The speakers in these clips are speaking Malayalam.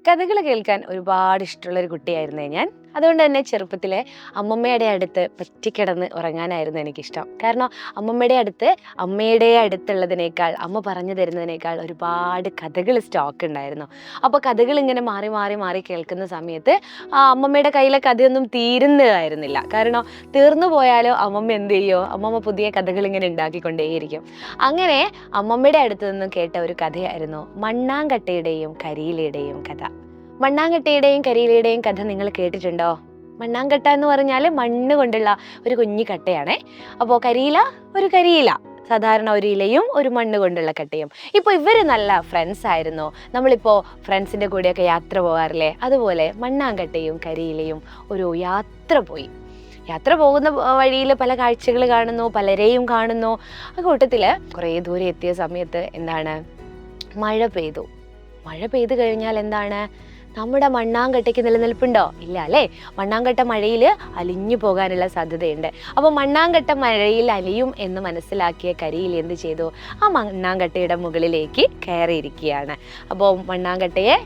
കഥകൾ കേൾക്കാൻ ഒരുപാട് ഇഷ്ടമുള്ളൊരു കുട്ടിയായിരുന്നേ ഞാൻ. അതുകൊണ്ട് തന്നെ ചെറുപ്പത്തിലെ അമ്മമ്മയുടെ അടുത്ത് പറ്റിക്കിടന്ന് ഉറങ്ങാനായിരുന്നു എനിക്കിഷ്ടം. കാരണം അമ്മയുടെ അടുത്തുള്ളതിനേക്കാൾ, അമ്മ പറഞ്ഞു തരുന്നതിനേക്കാൾ ഒരുപാട് കഥകൾ സ്റ്റോക്ക് ഉണ്ടായിരുന്നു. അപ്പോൾ കഥകൾ ഇങ്ങനെ മാറി മാറി മാറി കേൾക്കുന്ന സമയത്ത് അമ്മമ്മയുടെ കയ്യിലെ കഥയൊന്നും തീരുന്നതായിരുന്നില്ല. കാരണം തീർന്നു പോയാലോ അമ്മമ്മ എന്ത് ചെയ്യോ, അമ്മമ്മ പുതിയ കഥകൾ ഇങ്ങനെ ഉണ്ടാക്കിക്കൊണ്ടേയിരിക്കും. അങ്ങനെ അമ്മമ്മയുടെ അടുത്ത് നിന്നും കേട്ട ഒരു കഥയായിരുന്നു മണ്ണാങ്കട്ടയുടെയും കരിയിലയുടെയും കഥ. മണ്ണാങ്കട്ടയുടെയും കരിയിലയുടെയും കഥ നിങ്ങൾ കേട്ടിട്ടുണ്ടോ? മണ്ണാങ്കട്ട എന്ന് പറഞ്ഞാൽ മണ്ണ് കൊണ്ടുള്ള ഒരു കുഞ്ഞു കട്ടയാണേ. അപ്പോൾ കരിയില സാധാരണ ഒരു ഇലയും ഒരു മണ്ണ് കൊണ്ടുള്ള കട്ടയും. ഇപ്പോൾ ഇവർ നല്ല ഫ്രണ്ട്സ് ആയിരുന്നു. നമ്മളിപ്പോൾ ഫ്രണ്ട്സിൻ്റെ കൂടെയൊക്കെ യാത്ര പോകാറില്ലേ, അതുപോലെ മണ്ണാങ്കട്ടയും കരിയിലയും ഒരു യാത്ര പോയി. യാത്ര പോകുന്ന വഴിയിൽ പല കാഴ്ചകൾ കാണുന്നു, പലരെയും കാണുന്നു. ആ കൂട്ടത്തിൽ കുറേ ദൂരെ എത്തിയ സമയത്ത് മഴ പെയ്തു കഴിഞ്ഞാൽ നമ്മുടെ മണ്ണാങ്കട്ടയ്ക്ക് നിലനിൽപ്പുണ്ടോ? ഇല്ല അല്ലേ? മണ്ണാങ്കട്ട മഴയിൽ അലിഞ്ഞു പോകാനുള്ള സാധ്യതയുണ്ട്. അപ്പോൾ മണ്ണാങ്കട്ട മഴയിൽ അലിയും എന്ന് മനസ്സിലാക്കിയ കരിയിൽ എന്ത് ചെയ്തു? ആ മണ്ണാങ്കട്ടയുടെ മുകളിലേക്ക് കയറിയിരിക്കുകയാണ്. അപ്പോൾ മണ്ണാങ്കട്ടയെ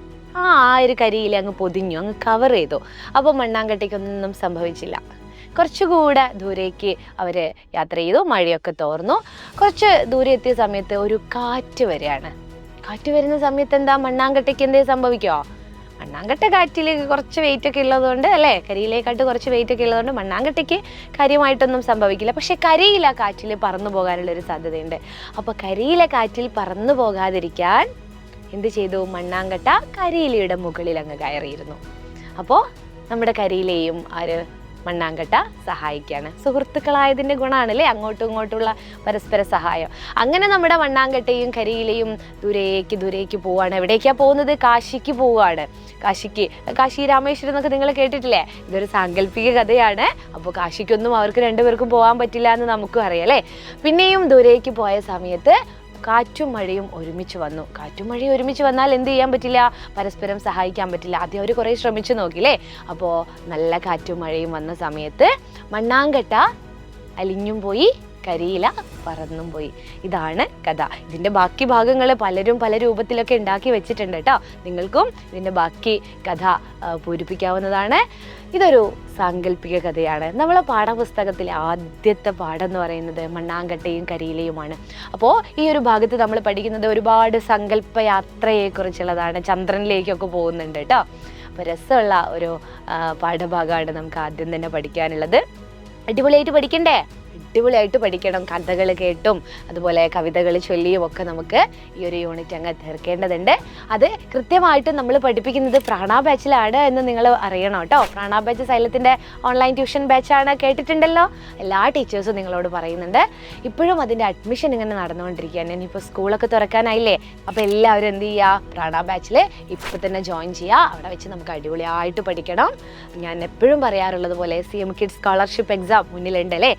ആ ഒരു കരിയിൽ അങ്ങ് പൊതിഞ്ഞു, അങ്ങ് കവർ ചെയ്തു. അപ്പോൾ മണ്ണാങ്കട്ടയ്ക്കൊന്നും സംഭവിച്ചില്ല. കുറച്ചുകൂടെ ദൂരേക്ക് അവർ യാത്ര ചെയ്തു. മഴയൊക്കെ തോർന്നു. കുറച്ച് ദൂരെ എത്തിയ സമയത്ത് ഒരു കാറ്റ് വരികയാണ്. കാറ്റ് വരുന്ന സമയത്ത് മണ്ണാങ്കട്ടയ്ക്ക് എന്തേ സംഭവിക്കുമോ? മണ്ണാങ്കട്ട കാറ്റിൽ കുറച്ച് വെയിറ്റ് ഒക്കെ ഉള്ളതുകൊണ്ട് അല്ലേ, കരിയിലേക്കാട്ട് കുറച്ച് വെയിറ്റ് ഒക്കെ ഉള്ളതുകൊണ്ട് മണ്ണാങ്കട്ടയ്ക്ക് കാര്യമായിട്ടൊന്നും സംഭവിക്കില്ല. പക്ഷെ കരിയില കാറ്റിൽ പറന്നു പോകാനുള്ളൊരു സാധ്യതയുണ്ട്. അപ്പോൾ കരിയില കാറ്റിൽ പറന്നു പോകാതിരിക്കാൻ എന്ത് ചെയ്തു? മണ്ണാങ്കട്ട കരിയിലയുടെ മുകളിൽ അങ്ങ് കയറിയിരുന്നു. അപ്പോൾ നമ്മുടെ കരിയിലയും മണ്ണാങ്കട്ട സഹായിക്കുകയാണ്. സുഹൃത്തുക്കളായതിൻ്റെ ഗുണമാണല്ലേ അങ്ങോട്ടും ഇങ്ങോട്ടുള്ള പരസ്പര സഹായം. അങ്ങനെ നമ്മുടെ മണ്ണാങ്കട്ടയും കരിയിലയും ദൂരേക്ക് പോവാണ്. എവിടേക്കാണ് പോകുന്നത്? കാശിക്ക് പോവുകയാണ്. കാശി രാമേശ്വരം എന്നൊക്കെ നിങ്ങൾ കേട്ടിട്ടില്ലേ? ഇതൊരു സാങ്കല്പിക കഥയാണ്. അപ്പോൾ കാശിക്കൊന്നും അവർക്ക് രണ്ടുപേർക്കും പോകാൻ പറ്റില്ല എന്ന് നമുക്കും അറിയാം അല്ലേ. പിന്നെയും ദൂരേക്ക് പോയ സമയത്ത് കാറ്റും മഴയും ഒരുമിച്ച് വന്നു. കാറ്റും മഴയും ഒരുമിച്ച് വന്നാൽ എന്ത് ചെയ്യാൻ പറ്റില്ല? പരസ്പരം സഹായിക്കാൻ പറ്റില്ല. ആദ്യം അവർ കുറേ ശ്രമിച്ചു നോക്കില്ലേ. അപ്പോൾ നല്ല കാറ്റും മഴയും വന്ന സമയത്ത് മണ്ണാങ്കട്ട അലിഞ്ഞും പോയി, കരിയില പറന്നും പോയി. ഇതാണ് കഥ. ഇതിൻ്റെ ബാക്കി ഭാഗങ്ങൾ പലരും പല രൂപത്തിലൊക്കെ ഉണ്ടാക്കി വെച്ചിട്ടുണ്ട് കേട്ടോ. നിങ്ങൾക്കും ഇതിൻ്റെ ബാക്കി കഥ പൂരിപ്പിക്കാവുന്നതാണ്. ഇതൊരു സാങ്കല്പിക കഥയാണ്. നമ്മളെ പാഠപുസ്തകത്തിലെ ആദ്യത്തെ പാഠം എന്ന് പറയുന്നത് മണ്ണാങ്കട്ടയും കരിയിലയുമാണ്. അപ്പോൾ ഈ ഒരു ഭാഗത്ത് നമ്മൾ പഠിക്കുന്നത് ഒരുപാട് സങ്കല്പ യാത്രയെക്കുറിച്ചുള്ളതാണ്. ചന്ദ്രനിലേക്കൊക്കെ പോകുന്നുണ്ട് കേട്ടോ. അപ്പോൾ രസമുള്ള ഒരു പാഠഭാഗമാണ് നമുക്ക് ആദ്യം തന്നെ പഠിക്കാനുള്ളത്. അടിപൊളിയായിട്ട് പഠിക്കണ്ടേ? അടിപൊളിയായിട്ട് പഠിക്കണം. കഥകൾ കേട്ടും അതുപോലെ കവിതകൾ ചൊല്ലിയും ഒക്കെ നമുക്ക് ഈ ഒരു യൂണിറ്റ് അങ്ങ് തീർക്കേണ്ടതുണ്ട്. അത് കൃത്യമായിട്ട് നമ്മൾ പഠിപ്പിക്കുന്നത് പ്രാണ ബാച്ചിലാണ് എന്ന് നിങ്ങൾ അറിയണം കേട്ടോ. പ്രാണ ബാച്ച് സൈലത്തിൻ്റെ ഓൺലൈൻ ട്യൂഷൻ ബാച്ചാണ്, കേട്ടിട്ടുണ്ടല്ലോ. എല്ലാ ടീച്ചേഴ്സും നിങ്ങളോട് പറയുന്നുണ്ട്. ഇപ്പോഴും അതിൻ്റെ അഡ്മിഷൻ ഇങ്ങനെ നടന്നുകൊണ്ടിരിക്കുകയാണ്. ഇനിയിപ്പോൾ സ്കൂളൊക്കെ തുറക്കാനായില്ലേ. അപ്പോൾ എല്ലാവരും എന്ത് ചെയ്യുക? പ്രാണ ബാച്ചിൽ ഇപ്പോൾ തന്നെ ജോയിൻ ചെയ്യുക. അവിടെ വെച്ച് നമുക്ക് അടിപൊളിയായിട്ട് പഠിക്കണം. ഞാൻ എപ്പോഴും പറയാറുള്ളത് പോലെ CM കിഡ്സ് സ്കോളർഷിപ്പ് എക്സാം മുന്നിലുണ്ട് അല്ലേ.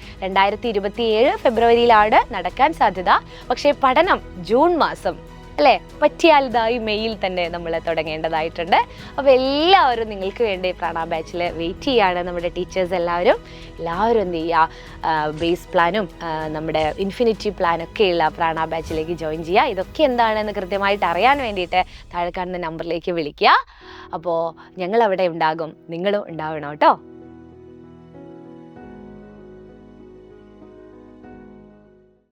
2027 ഫെബ്രുവരിയിലാണ് നടക്കാൻ സാധ്യത. പക്ഷേ പഠനം ജൂൺ മാസം അല്ലേ, പറ്റിയാൽ ഇതായി മെയ്യിൽ തന്നെ നമ്മൾ തുടങ്ങേണ്ടതായിട്ടുണ്ട്. അപ്പോൾ എല്ലാവരും നിങ്ങൾക്ക് വേണ്ടി പ്രാണ ബാച്ചിൽ വെയിറ്റ് ചെയ്യാണ്. നമ്മുടെ ടീച്ചേഴ്സ് എല്ലാവരും എന്ത് ചെയ്യുക? ബേസ് പ്ലാനും നമ്മുടെ ഇൻഫിനിറ്റി പ്ലാനൊക്കെയുള്ള പ്രാണ ബാച്ചിലേക്ക് ജോയിൻ ചെയ്യുക. ഇതൊക്കെ എന്താണെന്ന് കൃത്യമായിട്ട് അറിയാൻ വേണ്ടിയിട്ട് താഴെ കാണുന്ന നമ്പറിലേക്ക് വിളിക്കുക. അപ്പോൾ ഞങ്ങൾ അവിടെ ഉണ്ടാകും, നിങ്ങളും ഉണ്ടാവണം കേട്ടോ.